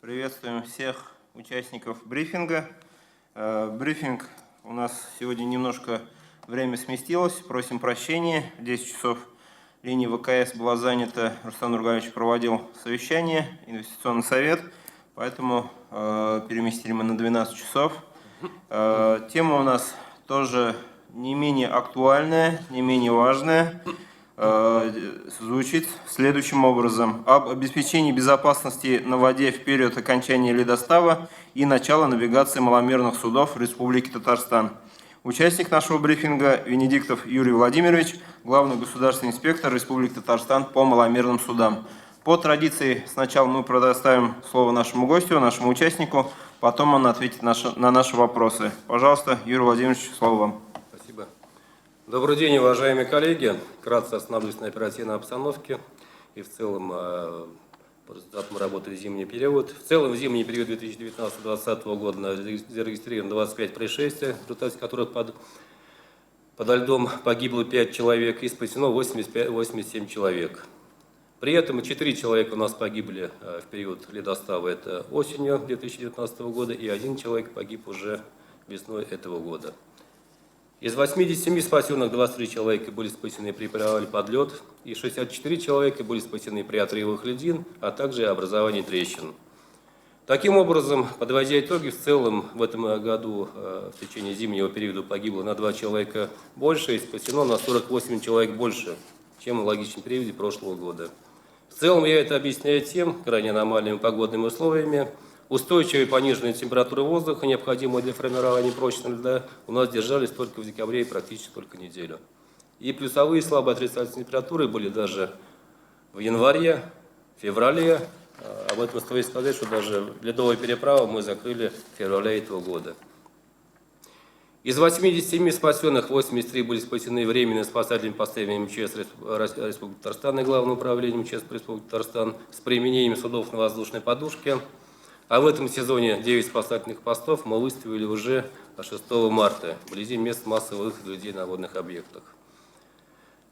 Приветствуем всех участников брифинга. Брифинг у нас сегодня немножко время сместилось. Просим прощения. В 10 часов линия ВКС была занята. Рустам Нургалевич проводил совещание, инвестиционный совет. Поэтому переместили мы на 12 часов. Тема у нас тоже не менее актуальная, не менее важная. Звучит следующим образом: об обеспечении безопасности на воде в период окончания ледостава и начала навигации маломерных судов в Республике Татарстан. Участник нашего брифинга Венедиктов Юрий Владимирович, главный государственный инспектор Республики Татарстан по маломерным судам. По традиции сначала мы предоставим слово нашему гостю, нашему участнику, потом он ответит на наши вопросы. Пожалуйста, Юрий Владимирович, слово вам. Спасибо. Добрый день, уважаемые коллеги. Вкратце остановлюсь на оперативной обстановке и в целом по результатам работы в зимний период. В целом в зимний период 2019-2020 года зарегистрировано 25 происшествий, в результате которых подо льдом погибло 5 человек и спасено 87 человек. При этом 4 человека у нас погибли в период ледостава, это осенью 2019 года, и 1 человек погиб уже весной этого года. Из 87 спасенных 23 человека были спасены при перевале под лед, и 64 человека были спасены при отрывах льдин, а также образовании трещин. Таким образом, подводя итоги, в целом в этом году в течение зимнего периода погибло на 2 человека больше и спасено на 48 человек больше, чем в аналогичном периоде прошлого года. В целом я это объясняю тем крайне аномальными погодными условиями. Устойчивые пониженные температуры воздуха, необходимые для формирования прочного льда, у нас держались только в декабре и практически только неделю. И плюсовые слабые отрицательные температуры были даже в январе, феврале. Об этом стоит сказать, что даже ледовую переправу мы закрыли в феврале этого года. Из 87 спасенных 83 были спасены временными спасательными постами МЧС Республики Татарстан и Главным управлением МЧС Республики Татарстан с применением судов на воздушной подушке. А в этом сезоне 9 спасательных постов мы выставили уже 6 марта вблизи мест массовых выхода людей на водных объектах.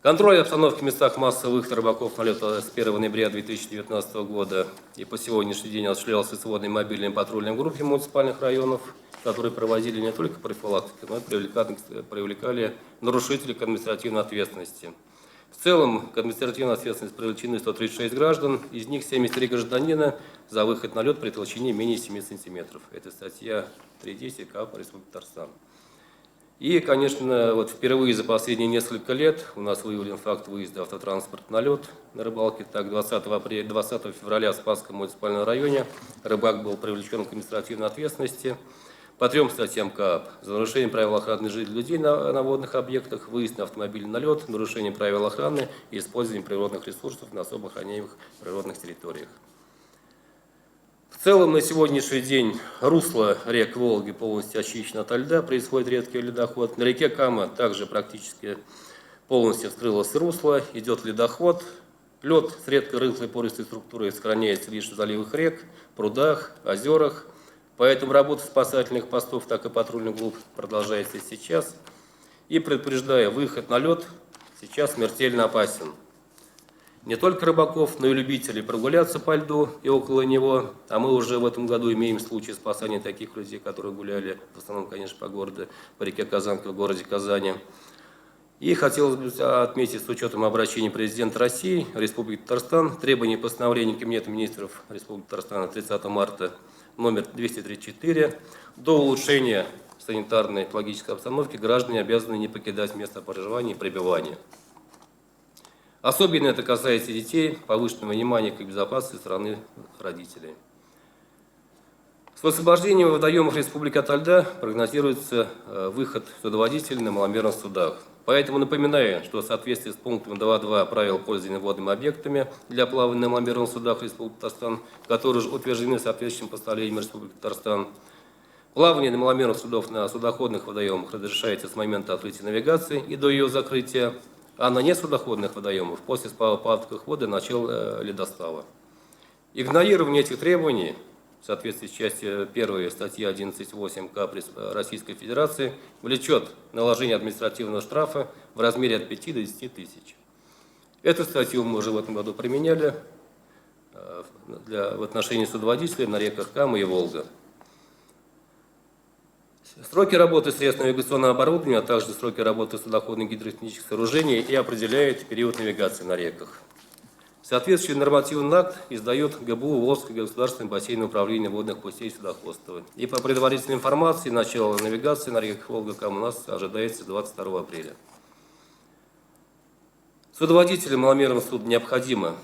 Контроль обстановки в местах массовых выхода рыбаков на лед с 1 ноября 2019 года и по сегодняшний день осуществлялся сводной мобильной патрульной группе муниципальных районов, которые проводили не только профилактику, но и привлекали нарушителей к административной ответственности. В целом, к административной ответственности привлечены 136 граждан, из них 73 гражданина за выход на лед при толщине менее 7 см. Это статья 3.10 КАП Республики Татарстан. И, конечно, вот впервые за последние несколько лет у нас выявлен факт выезда автотранспорта на лед на рыбалке. Так, 20 февраля в Спасском муниципальном районе рыбак был привлечен к административной ответственности по 3 статьям КАП: за нарушение правил охраны жизни людей на водных объектах, выезд на автомобиль на лед, нарушение правил охраны и использование природных ресурсов на особо охраняемых природных территориях. В целом на сегодняшний день русло рек Волги полностью очищено от льда, происходит редкий ледоход. На реке Кама также практически полностью вскрылось русло, идет ледоход. Лед с редкой рыхлой пористой структурой сохраняется лишь в заливах рек, прудах, озерах. Поэтому работа спасательных постов, так и патрульных групп продолжается сейчас. И предупреждая, выход на лед сейчас смертельно опасен. Не только рыбаков, но и любителей прогуляться по льду и около него. А мы уже в этом году имеем случаи спасания таких людей, которые гуляли, в основном, конечно, по реке Казанка в городе Казани. И хотелось бы отметить, с учетом обращения президента России, Республики Татарстан, требования постановления Кабинета министров Республики Татарстан 30 марта номер 234, до улучшения санитарной и экологической обстановки граждане обязаны не покидать место проживания и пребывания. Особенно это касается детей, повышенного внимания к безопасности со стороны родителей. С высвобождением водоемов Республики ото льда прогнозируется выход судоводителей на маломерных судах. Поэтому напоминаю, что в соответствии с пунктом 2.2 правил пользования водными объектами для плавания на маломерных судах Республики Татарстан, которые уже утверждены соответствующим постановлением Республики Татарстан, плавание на маломерных судах на судоходных водоемах разрешается с момента открытия навигации и до ее закрытия, а на несудоходных водоемах после спада воды начала ледостава. Игнорирование этих требований в соответствии с частью 1 статьи 11.8 КАП Российской Федерации влечет наложение административного штрафа в размере от 5 до 10 тысяч. Эту статью мы уже в этом году применяли. в отношении судоводителей на реках Кама и Волга. Сроки работы средств навигационного оборудования, а также сроки работы судоходных гидротехнических сооружений и определяет период навигации на реках. Соответствующий нормативный акт издает ГБУ Волжское государственное бассейновое управление водных путей и судоходства. И по предварительной информации, начало навигации на реках Волга Кама у нас ожидается 22 апреля. Судоводителям маломерного судна необходимо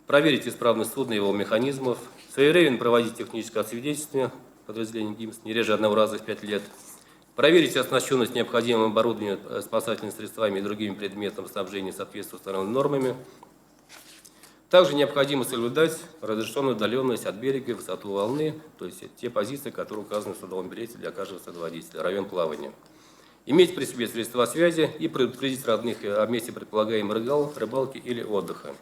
проверить исправность судна и его механизмов, своевременно проводить техническое освидетельствование подразделений ГИМС не реже одного раза в 5 лет, проверить оснащенность необходимым оборудованием, спасательными средствами и другими предметами снабжения в соответствии с установленными нормами. Также необходимо соблюдать разрешенную удаленность от берега и высоту волны, то есть те позиции, которые указаны в судовом билете для каждого судоводителя, район плавания. Иметь при себе средства связи и предупредить родных о месте предполагаемой рыбалки или отдыха.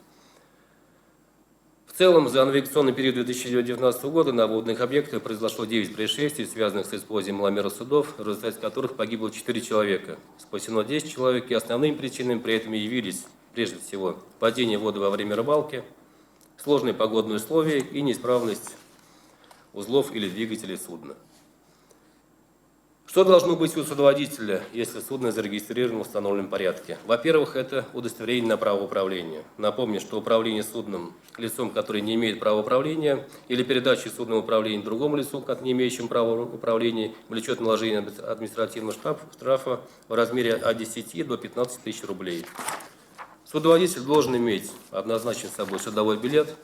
В целом, за навигационный период 2019 года на водных объектах произошло 9 происшествий, связанных с использованием маломерных судов, в результате которых погибло 4 человека. Спасено 10 человек, и основными причинами при этом явились, прежде всего, падение воды во время рыбалки, сложные погодные условия и неисправность узлов или двигателей судна. Что должно быть у судоводителя, если судно зарегистрировано в установленном порядке? Во-первых, это удостоверение на право управления. Напомню, что управление судном лицом, которое не имеет права управления, или передача судного управления другому лицу, как не имеющему права управления, влечет наложение административного штрафа в размере от 10 до 15 тысяч рублей. Судоводитель должен иметь однозначно с собой судовой билет,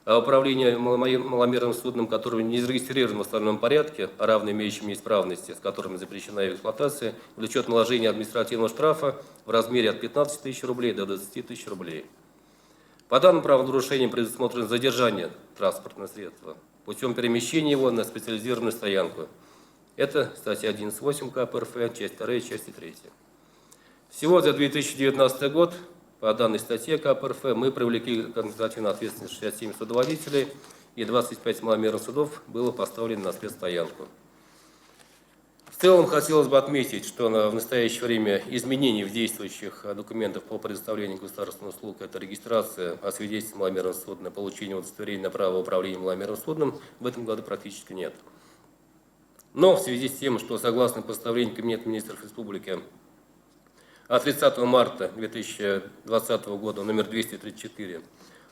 а управление маломерным судном, которое не зарегистрировано в установленном порядке, равно имеющим неисправности, с которыми запрещена его эксплуатация, влечет наложение административного штрафа в размере от 15 тысяч рублей до 20 тысяч рублей. По данным правонарушениям предусмотрено задержание транспортного средства путем перемещения его на специализированную стоянку. Это статья 11.8 КП РФ, часть 2 и часть 3. Всего за 2019 год по данной статье КП РФ мы привлекли к административной ответственности 67 судоводителей, и 25 маломерных судов было поставлено на спецстоянку. В целом хотелось бы отметить, что в настоящее время изменений в действующих документах по предоставлению государственных услуг – это регистрация, освидетельствование маломерного судна, получение удостоверения на право управления маломерным судном – в этом году практически нет. Но в связи с тем, что согласно постановлению Кабинета министров Республики от 30 марта 2020 года номер 234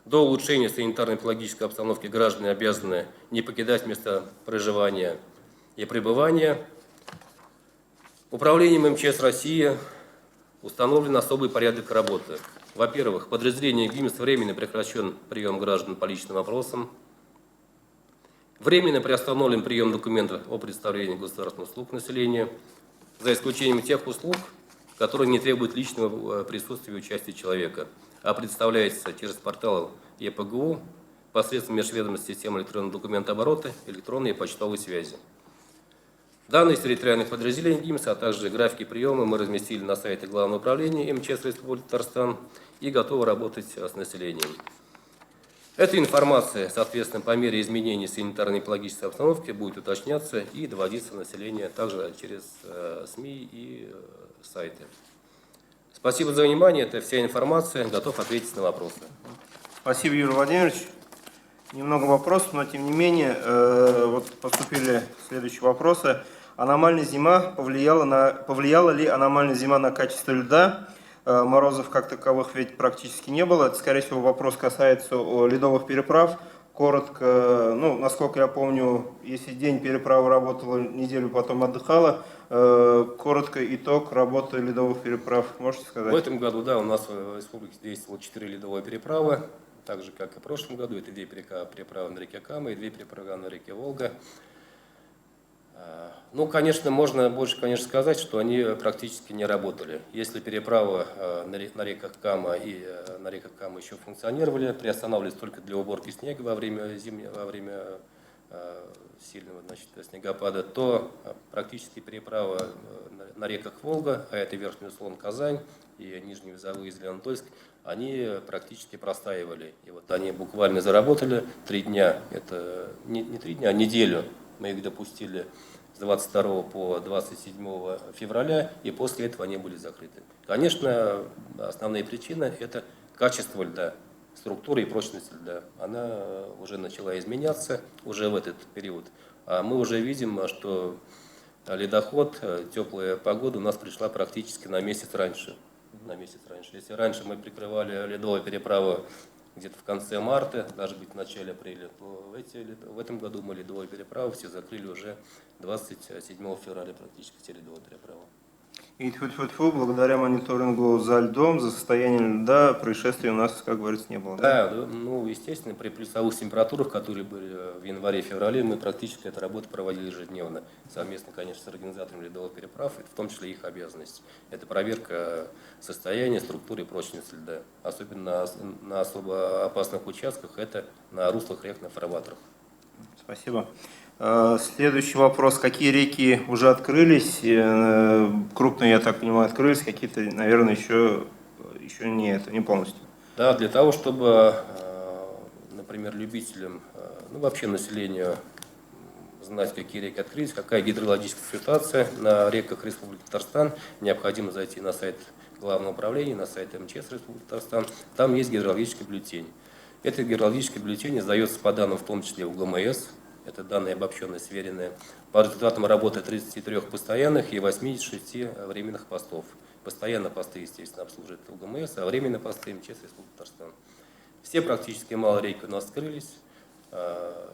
до улучшения санитарно-экологической обстановки граждане обязаны не покидать место проживания и пребывания. Управлением МЧС России установлен особый порядок работы. Во-первых, подразделение ГИМС временно прекращен прием граждан по личным вопросам. Временно приостановлен прием документов о предоставлении государственных услуг населению, за исключением тех услуг, которые не требуют личного присутствия и участия человека, а предоставляется через портал ЕПГУ посредством межведомственной системы электронного документооборота, электронной и почтовой связи. Данные территориальных подразделений ГИМС, а также графики приема мы разместили на сайте Главного управления МЧС Республики Татарстан и готовы работать с населением. Эта информация, соответственно, по мере изменений санитарно-экологической обстановки будет уточняться и доводиться в население также через СМИ и сайты. Спасибо за внимание. Это вся информация. Готов ответить на вопросы. Спасибо, Юрий Владимирович. Немного вопросов, но тем не менее, вот поступили следующие вопросы. Аномальная зима повлияла ли аномальная зима на качество льда? Морозов как таковых ведь практически не было. Это, скорее всего, вопрос касается ледовых переправ. Коротко, ну, насколько я помню, если день переправы работала, неделю потом отдыхала. Коротко итог работы ледовых переправ. Можете сказать? В этом году, да, у нас в республике действовало 4 ледовые переправы. Так же, как и в прошлом году. Это 2 переправы на реке Кама и 2 переправы на реке Волга. Ну, конечно, можно больше, сказать, что они практически не работали. Если переправы на реках Кама и на реках Кама еще функционировали, приостанавливались только для уборки снега во время сильного, снегопада, то практически переправы на реках Волга, а это Верхний Услон, Казань и Нижний Вязовой, Зеленодольск, они практически простаивали. И вот они буквально заработали 3 дня, это не 3 дня, а неделю. Мы их допустили с 22 по 27 февраля, и после этого они были закрыты. Конечно, основные причины – это качество льда. структуры и прочности льда. Она уже начала изменяться уже в этот период. А мы уже видим, что ледоход, теплая погода у нас пришла практически на месяц раньше. На месяц раньше. Если раньше мы прикрывали ледовую переправу где-то в конце марта, даже быть в начале апреля, то в этом году мы ледовую переправу все закрыли уже 27 февраля практически, все ледовые переправы. И тьфу-тьфу-тьфу, благодаря мониторингу за льдом, за состоянием льда, происшествий у нас, как говорится, не было. Да, ну, естественно, при плюсовых температурах, которые были в январе-феврале, мы практически эту работу проводили ежедневно. Совместно, конечно, с организаторами ледовых переправ, это в том числе их обязанность. Это проверка состояния, структуры и прочности льда. Особенно на особо опасных участках, это на руслах рек, на фарватерах. Спасибо. Следующий вопрос. Какие реки уже открылись? Крупные, я так понимаю, открылись, какие-то, наверное, еще не полностью. Да, для того, чтобы, например, любителям, ну вообще населению знать, какие реки открылись, какая гидрологическая ситуация на реках Республики Татарстан, необходимо зайти на сайт Главного управления, на сайт МЧС Республики Татарстан. Там есть гидрологический бюллетень. Этот гидрологический бюллетень издается по данным, в том числе УГМС. Это данные обобщенные, сверенные. По результатам работы 33 постоянных и 86 временных постов. Постоянно посты, естественно, обслуживает УГМС, а временные посты МЧС Республики Татарстан. Все практически малые реки у нас открылись.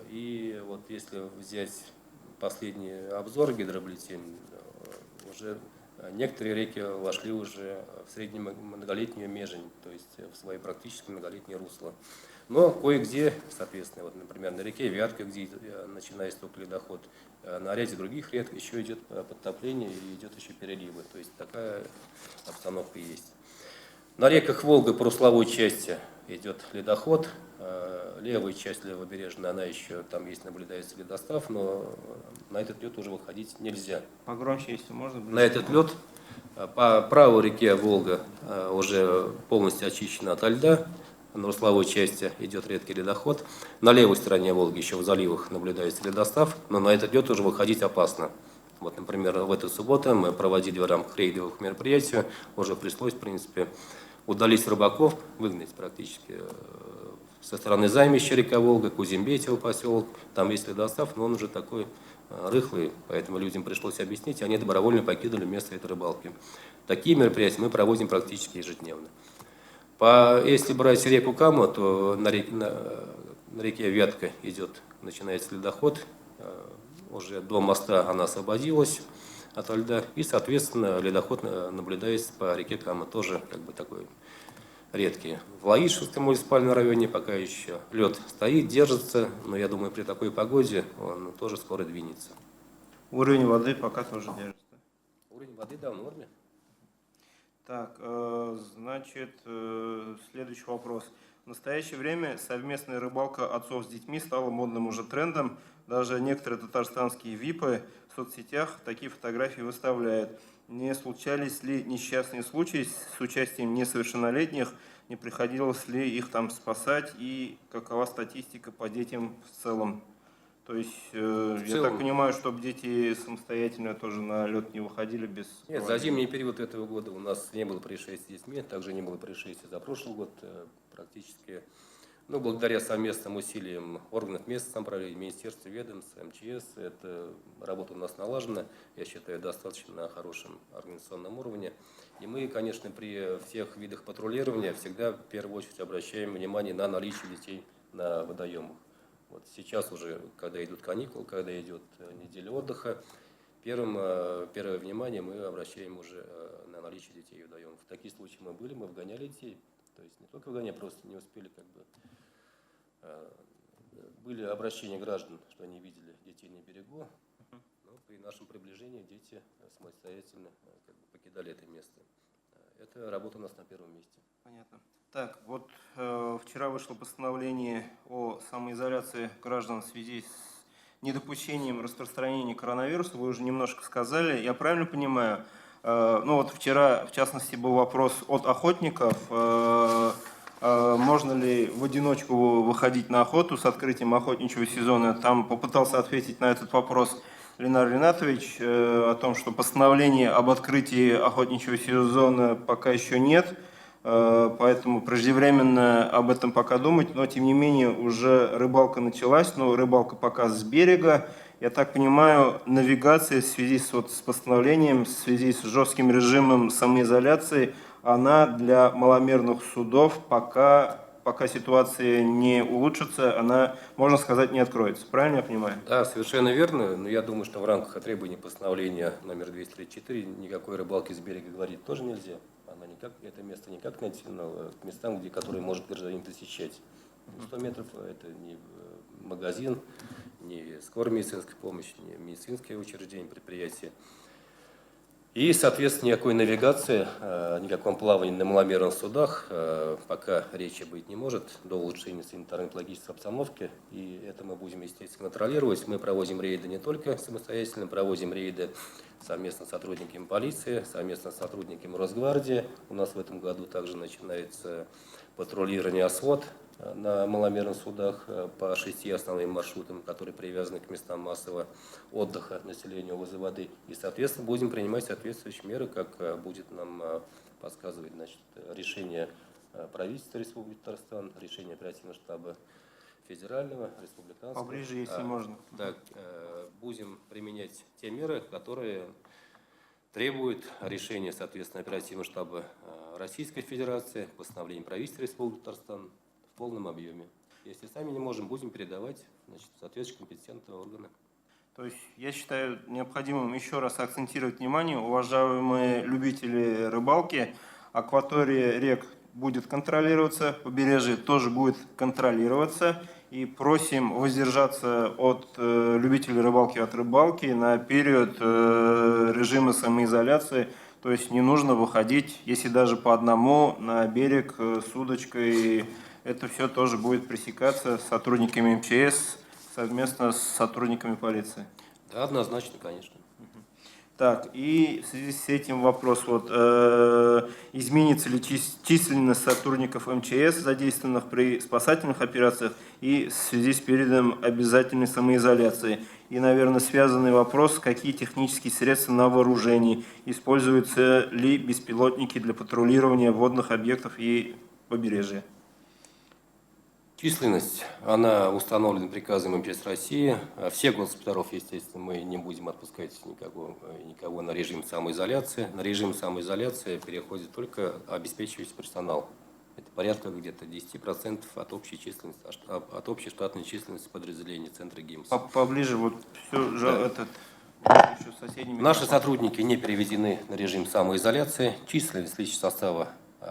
И вот если взять последний обзор гидробюллетень, уже некоторые реки вошли уже в среднемноголетнюю межень, то есть в свои практически многолетние русла. Но кое-где, соответственно, вот, например, на реке Вятка, где начинается только ледоход, на ряде других рек еще идет подтопление и идет еще переливы. То есть такая обстановка есть. На реках Волга по русловой части идет ледоход. Левая часть левобережная, она еще, там есть, наблюдается ледостав, но на этот лед уже выходить нельзя. Погромче, если можно. На этот лед по правой реке Волга уже полностью очищена от льда. На русловой части идет редкий ледоход. На левой стороне Волги еще в заливах наблюдается ледостав, но на этот лед уже выходить опасно. Вот, например, в эту субботу мы проводили в рамках рейдовых мероприятий, уже пришлось, в принципе, удалить рыбаков, выгнать практически со стороны Займища река Волга, Кузембетево поселок. Там есть ледостав, но он уже такой рыхлый, поэтому людям пришлось объяснить, и они добровольно покинули место этой рыбалки. Такие мероприятия мы проводим практически ежедневно. Если брать реку Кама, то на реке Вятка начинается ледоход, уже до моста она освободилась от льда, и, соответственно, ледоход наблюдается по реке Кама, тоже как бы такой редкий. В Лаишевском муниципальном районе пока еще лед стоит, держится, но я думаю, при такой погоде он тоже скоро двинется. Уровень воды пока тоже держится. Уровень воды, да, в норме. Так, значит, следующий вопрос. В настоящее время совместная рыбалка отцов с детьми стала модным уже трендом. Даже некоторые татарстанские ВИПы в соцсетях такие фотографии выставляют. Не случались ли несчастные случаи с участием несовершеннолетних? Не приходилось ли их там спасать? И какова статистика по детям в целом? То есть, я так понимаю, чтобы дети самостоятельно тоже на лед не выходили без... Нет, за зимний период этого года у нас не было происшествий с детьми, также не было происшествий за прошлый год практически. Ну, благодаря совместным усилиям органов местного самоуправления, Министерства, ведомств, МЧС, эта работа у нас налажена, я считаю, достаточно на хорошем организационном уровне. И мы, конечно, при всех видах патрулирования всегда в первую очередь обращаем внимание на наличие детей на водоемах. Вот сейчас уже, когда идут каникулы, когда идет неделя отдыха, первое внимание мы обращаем уже на наличие детей в водоемах. В такие случаи мы вгоняли детей. То есть не только вгоняли, просто не успели как бы... Были обращения граждан, что они видели детей на берегу, но при нашем приближении дети самостоятельно как бы покидали это место. Эта работа у нас на первом месте. Понятно. Так, вот вчера вышло постановление о самоизоляции граждан в связи с недопущением распространения коронавируса. Вы уже немножко сказали. Я правильно понимаю? Ну вот вчера, в частности, был вопрос от охотников. Можно ли в одиночку выходить на охоту с открытием охотничьего сезона? Там попытался ответить на этот вопрос Ленар Ринатович о том, что постановления об открытии охотничьего сезона пока еще нет. поэтому преждевременно об этом пока думать, но тем не менее уже рыбалка началась, но рыбалка пока с берега. Я так понимаю, навигация в связи с постановлением, в связи с жестким режимом самоизоляции, она для маломерных судов пока ситуация не улучшится, она, можно сказать, не откроется. Правильно я понимаю? Да, совершенно верно. Но я думаю, что в рамках требований постановления номер 234 никакой рыбалки с берега говорить тоже нельзя. Это место никак не отнесено к местам, которые может гражданин посещать. 100 метров – это не магазин, не скорая медицинская помощь, не медицинское учреждение, предприятие. И, соответственно, никакой навигации, никаком плавании на маломерных судах пока речи быть не может до улучшения санитарно-экологической обстановки. И это мы будем, естественно, контролировать. Мы проводим рейды не только самостоятельно, проводим рейды совместно с сотрудниками полиции, совместно с сотрудниками Росгвардии. У нас в этом году также начинается патрулирование ОСВОД на маломерных судах по 6 основным маршрутам, которые привязаны к местам массового отдыха населения возле воды. И, соответственно, будем принимать соответствующие меры, как будет нам подсказывать решение правительства Республики Татарстан, решение оперативного штаба федерального, республиканского. Поближе, если можно. Да, будем применять те меры, которые требуют решения, соответственно, оперативного штаба Российской Федерации, постановления правительства Республики Татарстан в полном объеме. Если сами не можем, будем передавать соответствующие компетентные органы. То есть я считаю необходимым еще раз акцентировать внимание, уважаемые любители рыбалки, акватория рек будет контролироваться, побережье тоже будет контролироваться. И просим воздержаться от любителей рыбалки от рыбалки на период режима самоизоляции. То есть не нужно выходить, если даже по одному, на берег с удочкой. Это все тоже будет пресекаться сотрудниками МЧС совместно с сотрудниками полиции. Да, однозначно, конечно. Так, и в связи с этим вопрос, изменится ли численность сотрудников МЧС, задействованных при спасательных операциях, и в связи с периодом обязательной самоизоляции? И, наверное, связанный вопрос, какие технические средства на вооружении, используются ли беспилотники для патрулирования водных объектов и побережья? Численность, она установлена приказом МЧС России. Всех госпиталев, естественно, мы не будем отпускать никого на режим самоизоляции. На режим самоизоляции переходит только обеспечивающий персонал. Это порядка где-то 10% от общей численности, от общей штатной численности подразделений Центра ГИМС. Поближе, все да. Еще с соседними. Наши сотрудники не переведены на режим самоизоляции. Численность личного состава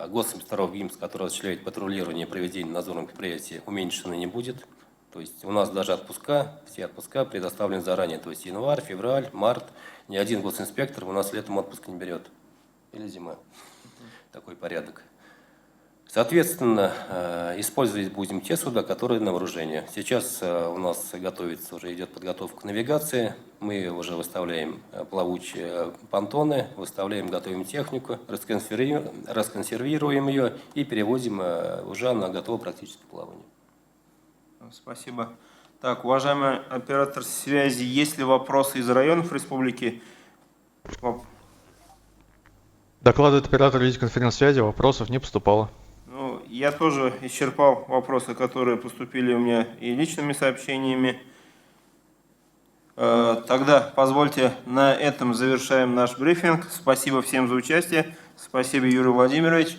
Гоsinспекторов ГИМС, которые осуществляют патрулирование и проведение надзорных предприятий, уменьшено не будет. То есть у нас даже все отпуска предоставлены заранее. То есть январь, февраль, март. Ни один госинспектор у нас летом отпуска не берет. Или зима. Такой порядок. Соответственно, использовать будем те суда, которые на вооружении. Сейчас у нас готовится, уже идет подготовка к навигации. Мы уже выставляем плавучие понтоны, готовим технику, расконсервируем ее и переводим уже на готовое практическое плавание. Спасибо. Так, уважаемый оператор связи, есть ли вопросы из районов республики? Докладывает оператор видеоконференц-связи, вопросов не поступало. Ну, я тоже исчерпал вопросы, которые поступили у меня и личными сообщениями. Тогда позвольте, на этом завершаем наш брифинг. Спасибо всем за участие. Спасибо, Юрий Владимирович.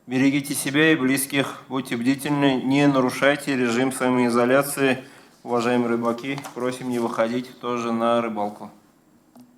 Берегите себя и близких, будьте бдительны, не нарушайте режим самоизоляции. Уважаемые рыбаки, просим не выходить тоже на рыбалку.